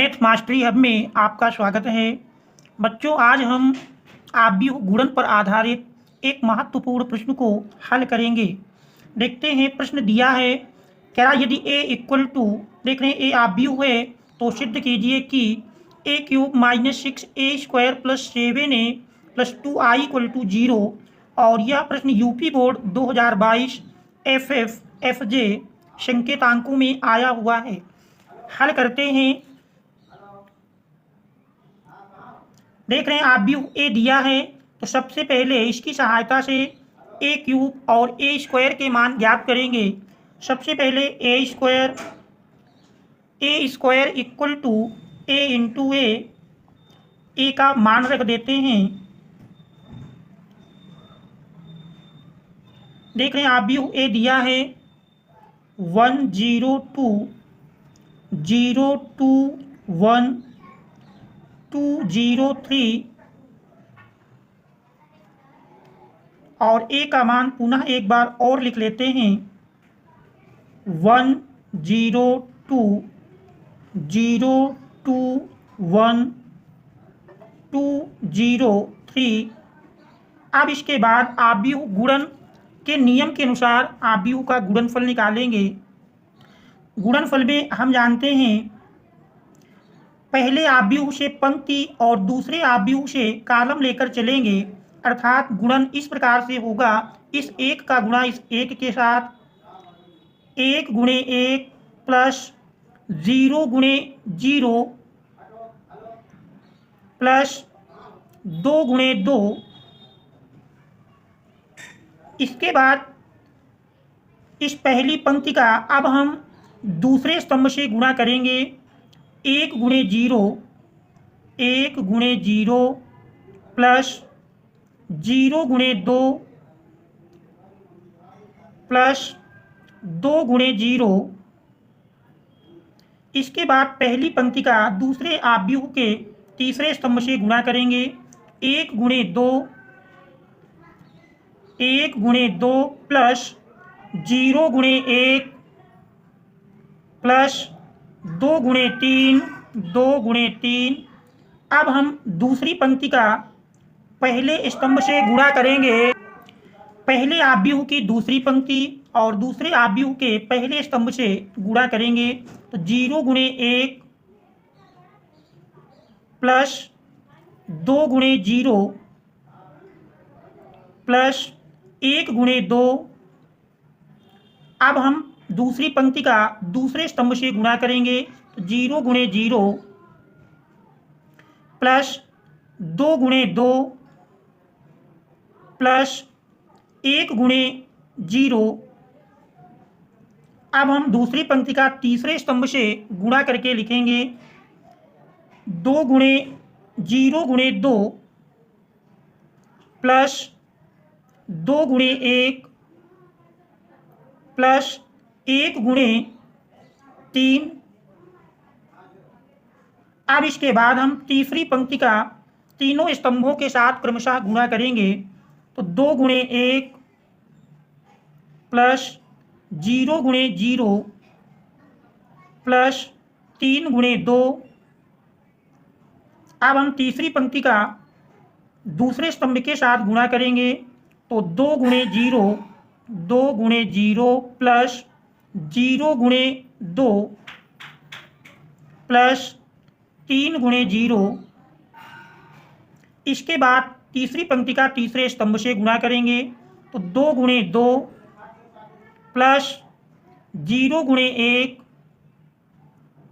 Math mastery hub में आपका स्वागत है। बच्चों, आज हम आव्यूह गुणन पर आधारित एक महत्वपूर्ण प्रश्न को हल करेंगे। देखते हैं, प्रश्न दिया है, क्या यदि a इक्वल टू, देख रहे हैं a आव्यूह है, तो सिद्ध कीजिए कि a cube minus 6a² plus 7a plus 2i equal to 0। और यह प्रश्न यूपी बोर्ड 2022 FF संकेतांकों में आया हुआ है। हल करते हैं। देख रहे हैं आव्यूह ए दिया है, तो सबसे पहले इसकी सहायता से ए क्यूब और ए स्क्वायर के मान ज्ञात करेंगे। सबसे पहले a square equal to a into a का मान रख देते हैं। देख रहे हैं आव्यूह ए दिया है 102 021 203 और ए का मान पुनः एक बार और लिख लेते हैं 102 021 203। अब इसके बाद आव्यूह गुणन के नियम के अनुसार आव्यूह का गुणनफल निकालेंगे। गुणनफल में हम जानते हैं, पहले आव्यूह से पंक्ति और दूसरे आव्यूह से कॉलम लेकर चलेंगे। अर्थात गुणन इस प्रकार से होगा, इस एक का गुणा इस एक के साथ, 1 गुणे 1 प्लस 0 गुणे 0 प्लस 2 गुणे 2। इसके बाद इस पहली पंक्ति का अब हम दूसरे स्तंभ से गुणा करेंगे। 1 गुणे 0 1 गुणे 0 प्लस 0 गुणे 2 प्लस 2 गुणे 0। इसके बाद पहली पंक्ति का दूसरे आव्यूह के तीसरे स्तंभ से गुणा करेंगे। 1 गुणे 2 1 गुणे 2 प्लस 0 गुणे 1 प्लस 2 गुणे 3 2 गुणे 3। अब हम दूसरी पंक्ति का पहले स्तंभ से गुणा करेंगे। पहले आव्यूह की दूसरी पंक्ति और दूसरे आव्यूह के पहले स्तंभ से गुणा करेंगे, तो 0 गुणे 1 प्लस 2 गुणे 0 प्लस 1 गुणे 2। अब हम दूसरी पंक्ति का दूसरे स्तंभ से गुणा करेंगे, तो 0 गुणे 0 प्लस 2 गुणे 2 प्लस 1 गुणे 0। अब हम दूसरी पंक्ति का तीसरे स्तंभ से गुणा करके लिखेंगे 2 गुणे 0 गुणे 2 प्लस 2 गुणे 1 प्लस 1 गुणे 3। अब इसके बाद हम तीसरी पंक्ति का तीनों स्तंभों के साथ क्रमशः गुणा करेंगे, तो 2 गुणे 1 प्लस 0 गुणे 0 प्लस 3 गुणे 2। अब हम तीसरी पंक्ति का दूसरे स्तंभ के साथ गुणा करेंगे, तो 2 गुणे 0 2 गुणे 0 प्लस 0 गुणे 2 प्लस 3 गुणे 0। इसके बाद तीसरी पंक्ति का तीसरे स्तंभ से गुणा करेंगे, तो 2 गुणे 2 प्लस 0 गुणे 1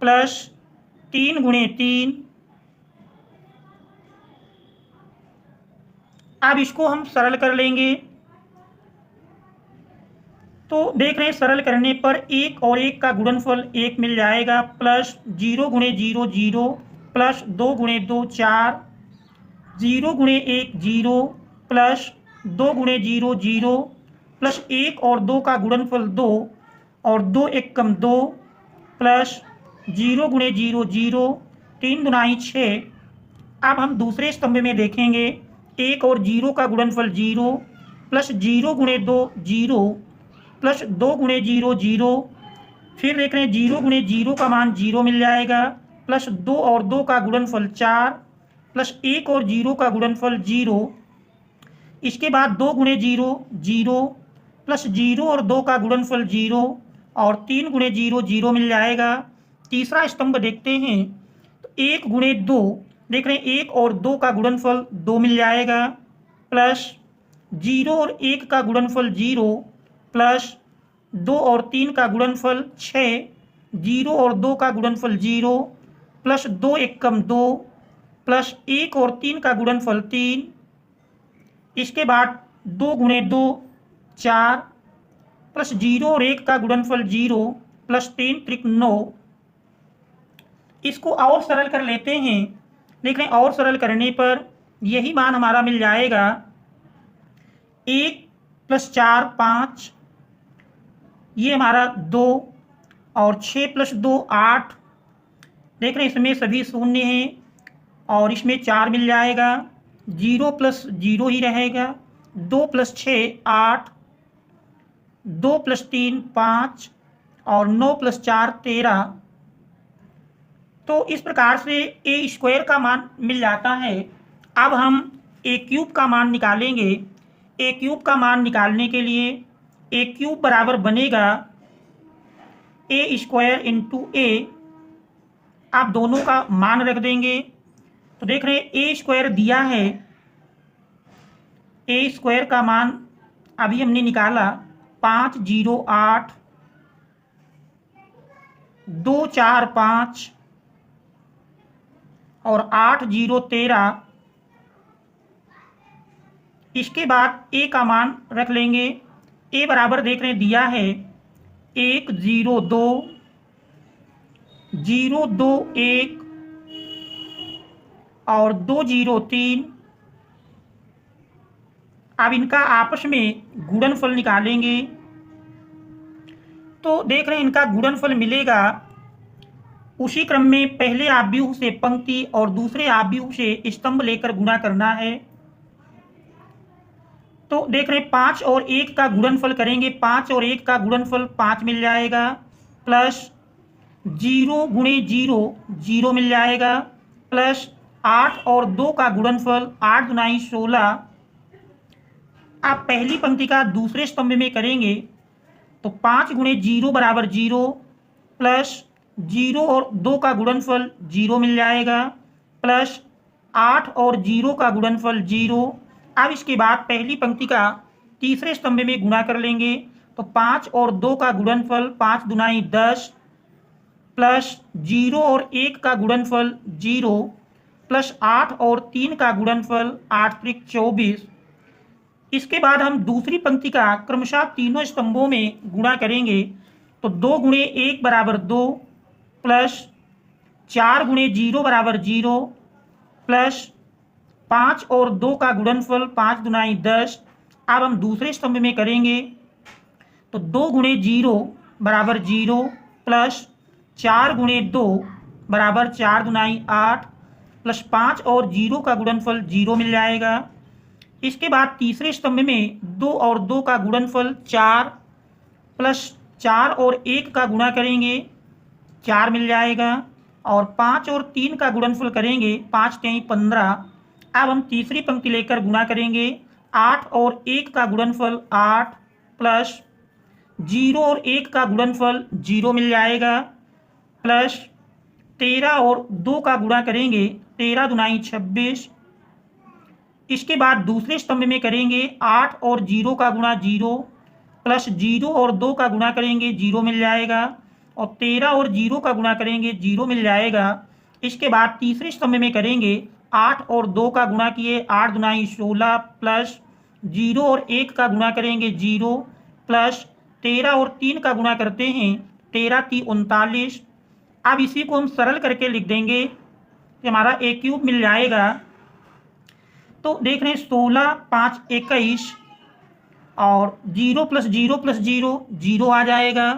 प्लस 3 गुणे 3। अब इसको हम सरल कर लेंगे, तो देख रहे हैं सरल करने पर 1 और 1 का गुणनफल 1 मिल जाएगा, प्लस 0 गुणे 0 0 प्लस 2 गुणे 2 4, 0 गुणे 1 0 प्लस 2 गुणे 0 0 प्लस 1 और 2 का गुणनफल 2 और 2 1 कम 2 प्लस 0 गुणे 0 0 3 दुनाई 6। अब हम दूसरे स्तंभ में देखेंगे, 1 और 0 का गुणनफल 0 प्लस 0 गुणे 2 0 प्लस 2 गुणे 0 0। फिर देख रहे हैं 0 गुणे 0 का मान 0 मिल जाएगा, प्लस 2 और 2 का गुणनफल 4 प्लस 1 और 0 का गुणनफल 0। इसके बाद 2 गुणे 0 0 प्लस 0 और 2 का गुणनफल 0 और 3 गुणे 0 0 मिल जाएगा। तीसरा स्तंभ देखते हैं तो 1 गुणे 2 देख रहे हैं 1 और 2 का गुणनफल 2 मिल जाएगा प्लस 0 और 1 का गुणनफल 0 प्लस 2 और 3 का गुणनफल 6 0 और 2 का गुणनफल 0 प्लस 2 एकम 2 प्लस 1 और 3 का गुणनफल 3। इसके बाद 2 गुणे 2 4 प्लस 0 और 1 का गुणनफल 0 प्लस 3 त्रिक 9। इसको और सरल कर लेते हैं। देख रहे हैं और सरल करने पर यही मान हमारा मिल जाएगा 1 प्लस 4 5, ये हमारा 2 और 6 प्लस 2 8। देख रहे हैं इसमें सभी शून्य हैं और इसमें 4 मिल जाएगा। 0 प्लस 0 ही रहेगा। 2 प्लस 6 8, 2 प्लस 3 5 और 9 प्लस 4 13। तो इस प्रकार से ए स्क्वायर का मान मिल जाता है। अब हम ए क्यूब का मान निकालेंगे। ए क्यूब का मान निकालने के लिए ए क्यूब बराबर बनेगा ए स्क्वायर इंटू ए। आप दोनों का मान रख देंगे तो देख रहे हैं ए स्क्वायर दिया है। ए स्क्वायर का मान अभी हमने निकाला 5 0 8 2 4 5 और 8 0 13। इसके बाद ए का मान रख लेंगे। ए बराबर देख रहे हैं दिया है 1 0 2 0 2 1 और 2 0 3। अब इनका आपस में गुणनफल निकालेंगे तो देख रहे हैं इनका गुणनफल मिलेगा। उसी क्रम में पहले आव्यूह से पंक्ति और दूसरे आव्यूह से स्तंभ लेकर गुणा करना है। तो देख रहे हैं 5 और 1 का गुणनफल करेंगे। 5 और 1 का गुणनफल 5 मिल जाएगा प्लस 0 गुणे 0 0 मिल जाएगा प्लस 8 और 2 का गुणनफल 8 गुनाई 16। आप पहली पंक्ति का दूसरे स्तंभ में करेंगे तो 5 गुणे 0 बराबर 0 प्लस 0 और 2 का गुणनफल 0 मिल जाएगा प्लस 8 और 0 का गुणनफल 0। अब इसके बाद पहली पंक्ति का तीसरे स्तंभ में गुणा कर लेंगे तो 5 और 2 का गुणनफल 5 दुनाई 10 प्लस 0 और 1 का गुणनफल 0 प्लस 8 और 3 का गुणनफल 8 त्रिक 24। इसके बाद हम दूसरी पंक्ति का क्रमशः तीनों स्तंभों में गुणा करेंगे तो 2 गुणे 1 बराबर 2 प्लस 4 गुणे 0 बराबर 0 प्लस 5 और 2 का गुणनफल 5 दुनाई 10। अब हम दूसरे स्तंभ में करेंगे तो 2 गुणे 0 बराबर 0 प्लस 4 गुणे 2 बराबर 4 दुनाई 8 प्लस 5 और 0 का गुणनफल 0 मिल जाएगा। इसके बाद तीसरे स्तंभ में 2 और 2 का गुणनफल 4 प्लस 4 और 1 का गुणा करेंगे 4 मिल जाएगा और 5 और 3 का गुणनफल करेंगे 5 3 15। अब हम तीसरी पंक्ति लेकर गुणा करेंगे 8 और 1 का गुणनफल 8 प्लस 0 और 1 का गुणनफल 0 मिल जाएगा प्लस 13 और 2 का गुणा करेंगे 13 दुनाई 26। इसके बाद दूसरे स्तंभ में करेंगे 8 और 0 का गुणा 0 प्लस 0 और 2 का गुणा करेंगे 0 मिल जाएगा और 13 और 0 का गुणा करेंगे 0 मिल जाएगा। इसके बाद तीसरे स्तंभ में करेंगे 8 और 2 का गुणा किए 8 दुनाई 16 प्लस 0 और 1 का गुणा करेंगे 0 प्लस 13 और 3 का गुणा करते हैं 13 3 39। अब इसी को हम सरल करके लिख देंगे कि हमारा ए क्यूब मिल जाएगा। तो देख रहे हैं 16 5 21 और 0 प्लस 0 प्लस 0 0 आ जाएगा।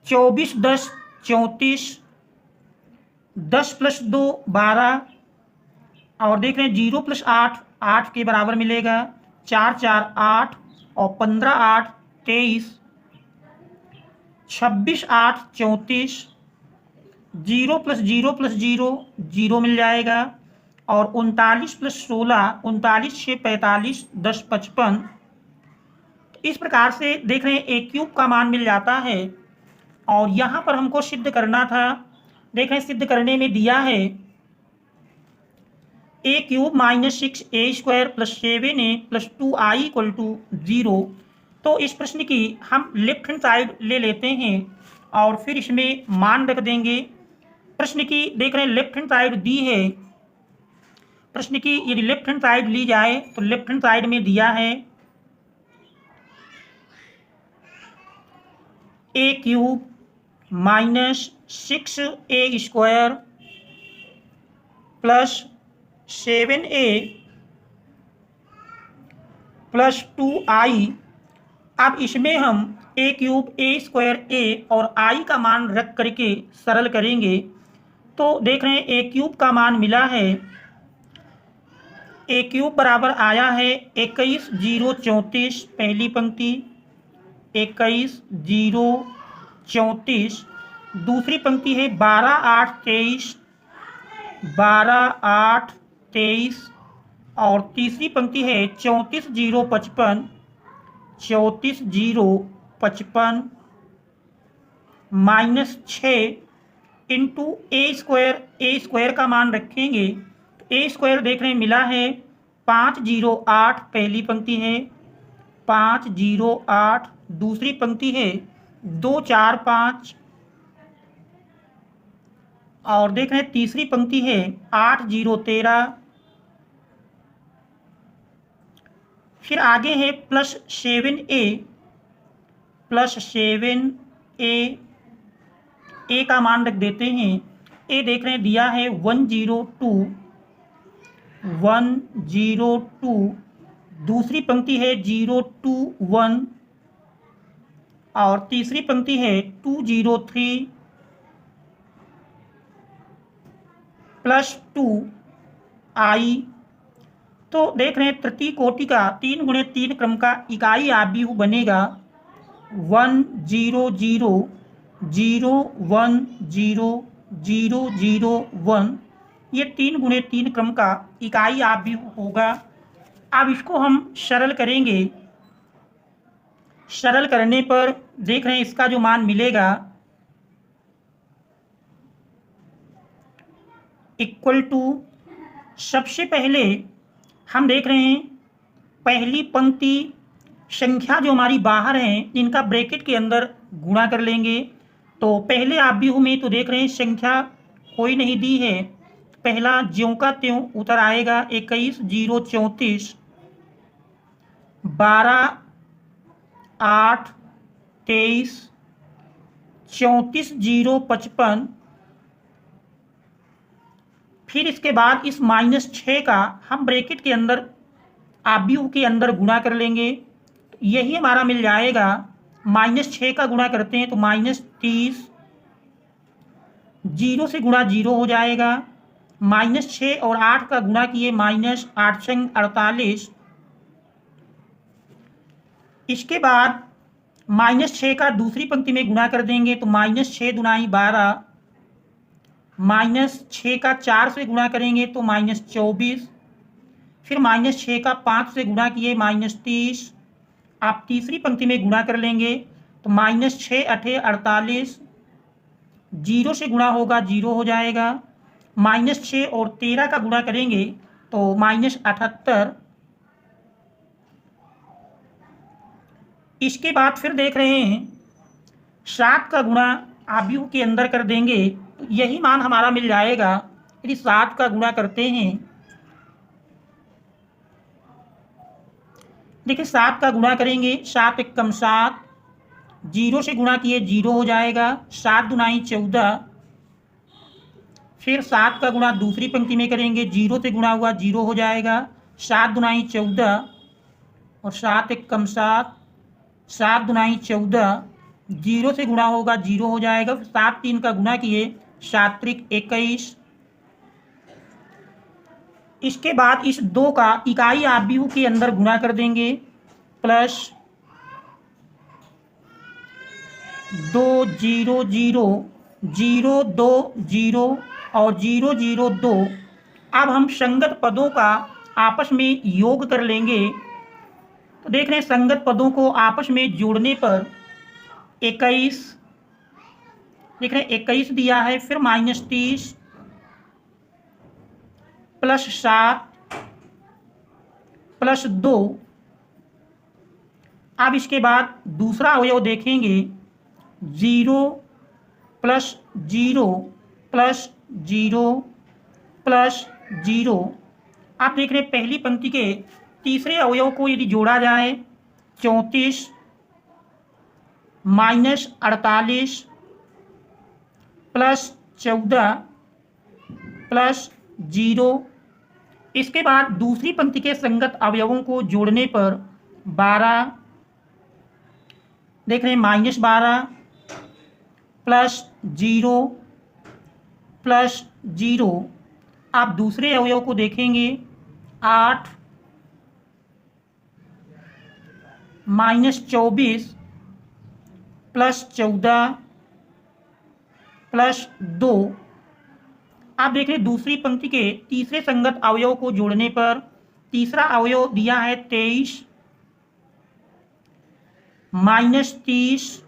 24 10 34 10 प्लस 2 12 और देख रहे हैं 0 प्लस 8 8 के बराबर मिलेगा 4 4 8 और 15 8 23 26 8 34 0 प्लस 0 प्लस 0 0 मिल जाएगा। और 39 प्लस 16, 39 6 45, 10 55। इस प्रकार से देख रहे हैं ए क्यूब का मान मिल जाता है। और यहाँ पर हमको सिद्ध करना था, देख रहे हैं सिद्ध करने में दिया है a cube minus 6a² plus 7a plus 2i equal to 0। तो इस प्रश्न की हम लेफ्ट हैंड साइड ले लेते हैं और फिर इसमें मान रख देंगे। प्रश्न की देख रहे हैं लेफ्ट हैंड साइड दी है। प्रश्न की यदि लेफ्ट हैंड साइड ली जाए तो लेफ्ट हैंड साइड में दिया है a cube minus 6a² plus 7a plus 2i। अब इसमें हम ए क्यूब a² और i का मान रख करके सरल करेंगे। तो देख रहे हैं ए क्यूब का मान मिला है, ए क्यूब बराबर आया है 21 0 34, पहली पंक्ति 21 0 34, दूसरी पंक्ति है 12 8 23, 12 8 23, और तीसरी पंक्ति है 34 0 55, 34 0 55 माइनस 6 इंटू a² का मान रखेंगे तो a² देख रहे हैं मिला है 5 0 8, पहली पंक्ति है 5 0 8, दूसरी पंक्ति है 2 4 5, और देख रहे हैं तीसरी पंक्ति है 8 0 13। फिर आगे है प्लस 7a प्लस 7a, ए का मान रख देते हैं। ए देख रहे हैं दिया है 102, 102, दूसरी पंक्ति है 021, और तीसरी पंक्ति है 203 प्लस 2i। तो देख रहे हैं तृतीय कोटि का 3 गुणे 3 क्रम का इकाई आव्यूह बनेगा 1 0 0 0 1 0 0 0 1। ये 3 गुणे 3 क्रम का इकाई आव्यूह होगा। अब इसको हम सरल करेंगे। सरल करने पर देख रहे हैं इसका जो मान मिलेगा इक्वल टू, सबसे पहले हम देख रहे हैं पहली पंक्ति संख्या जो हमारी बाहर हैं इनका ब्रैकेट के अंदर गुणा कर लेंगे। तो पहले आव्यूह में तो देख रहे हैं संख्या कोई नहीं दी है, पहला ज्यों का त्यों उतर आएगा 21 0 34, 12 8 23, 34 0 55। फिर इसके बाद इस माइनस 6 का हम ब्रैकेट के अंदर आव्यूह के अंदर गुणा कर लेंगे। यही हमारा मिल जाएगा, माइनस 6 का गुणा करते हैं तो माइनस 30, 0 से गुणा 0 हो जाएगा, माइनस 6 और 8 का गुणा किए माइनस 8 संग 48। इसके बाद माइनस 6 का दूसरी पंक्ति में गुणा कर देंगे तो माइनस 6 दुनाई 12, माइनस 6 का 4 से गुणा करेंगे तो माइनस 24, फिर माइनस 6 का 5 से गुणा किए माइनस 30। आप तीसरी पंक्ति में गुणा कर लेंगे तो माइनस 6 8 48, 0 से गुणा होगा 0 हो जाएगा, माइनस 6 और 13 का गुणा करेंगे तो माइनस 78। इसके बाद फिर देख रहे हैं 7 का गुणा आव्यूह के अंदर कर देंगे तो यही मान हमारा मिल जाएगा। यदि 7 का गुणा करते हैं, देखिए 7 का गुणा करेंगे 7 एकम 7, 0 से गुणा किए 0 हो जाएगा, 7 दुनाई 14। फिर 7 का गुणा दूसरी पंक्ति में करेंगे, 0 से गुणा हुआ 0 हो जाएगा, 7 दुनाई 14, और 7 एकम 7, 7 दुनाई 14, 0 से गुणा होगा 0 हो जाएगा, 7 3 का गुणा किए 7 त्रिक 21। इसके बाद इस 2 का इकाई आव्यूह के अंदर गुणा कर देंगे, प्लस 2 0 0 0 2 0 और 0 0 2। अब हम संगत पदों का आपस में योग कर लेंगे। तो देख रहे हैं संगत पदों को आपस में जोड़ने पर 21, देख रहे हैं 21 दिया है, फिर -30 +7 +2। अब इसके बाद दूसरा अवयव देखेंगे 0 +0 +0 +0। आप देख रहे हैं पहली पंक्ति के तीसरे अवयव को यदि जोड़ा जाए 34 -48 +14 +0। इसके बाद दूसरी पंक्ति के संगत अवयवों को जोड़ने पर 12, देख रहे हैं -12 +0 +0। आप दूसरे अवयव को देखेंगे 8 -24 +14 +2। आप देख रहे हैं दूसरी पंक्ति के तीसरे संगत अवयव को जोड़ने पर तीसरा अवयव दिया है 23 -30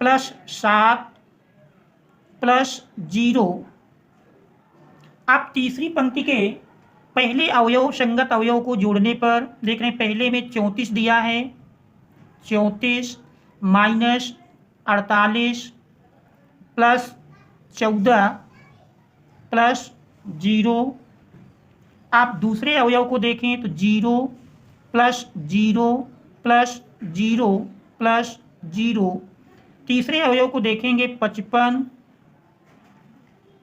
+7 +0। आप तीसरी पंक्ति के पहले अवयव संगत अवयव को जोड़ने पर देख रहे हैं पहले में 34 दिया है, 34 -48 +14 +0। आप दूसरे अवयव को देखें तो 0 +0 +0 +0। तीसरे अवयव को देखेंगे 55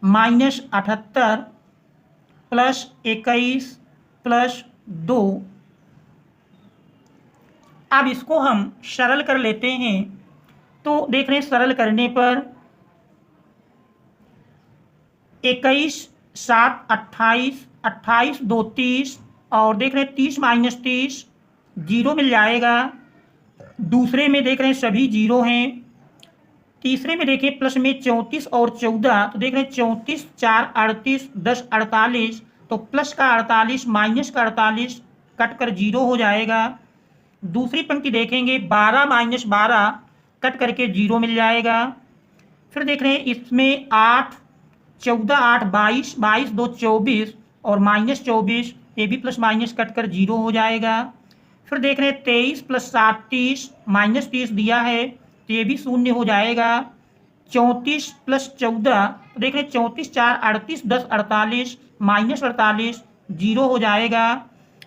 -78 +21 +2। अब इसको हम सरल कर लेते हैं। तो देख रहे हैं सरल करने पर 21 7 28 28 2 30 और देख रहे हैं 30 -30 0 मिल जाएगा। दूसरे में देख रहे हैं सभी 0 हैं। तीसरे में देखिए प्लस में 34 और 14, तो देख रहे हैं 34 4 38 10 48, तो प्लस का 48 माइनस का 48 कट कर 0 हो जाएगा। दूसरी पंक्ति देखेंगे 12 -12 कट करके 0 मिल जाएगा। फिर देख रहे हैं इसमें 8 14 8 22 22 2 24 और -24, ये भी प्लस माइनस कट कर 0 हो जाएगा। फिर देख रहे हैं 23 + 7 30 -30 दिया है, तो ये भी 0 हो जाएगा। 34 + 14, तो देख रहे हैं 34 4 38 10 48 -48 0 हो जाएगा।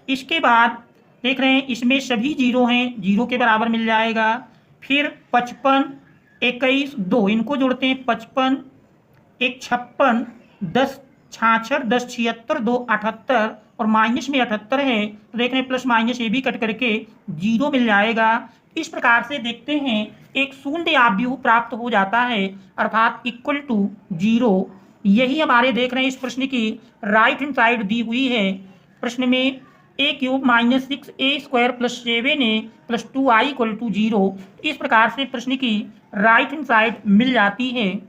इसके बाद देख रहे हैं इसमें सभी 0 हैं, 0 के बराबर मिल जाएगा। फिर 55 21 2 इनको जोड़ते हैं, 55 1 56 10 66 10 76 2 78 और माइनस में 78 है, तो देख रहे हैं प्लस माइनस ये भी कट करके 0 मिल जाएगा। इस प्रकार से देखते हैं एक शून्य आव्यूह प्राप्त हो जाता है, अर्थात =0। यही हमारे देख रहे हैं इस प्रश्न की राइट हैंड साइड दी हुई है। प्रश्न में a³ - 6a² + 7a + 2i = 0। इस प्रकार से प्रश्न की राइट हैंड साइड मिल जाती है,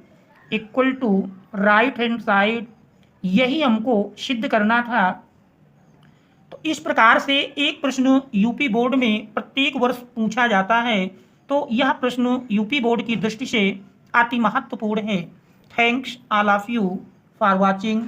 राइट हैंड साइड। यही हमको सिद्ध करना था। तो इस प्रकार से एक प्रश्न यूपी बोर्ड में प्रत्येक वर्ष पूछा जाता है, तो यह प्रश्न यूपी बोर्ड की दृष्टि से अति महत्वपूर्ण है। Thanks all of you for watching.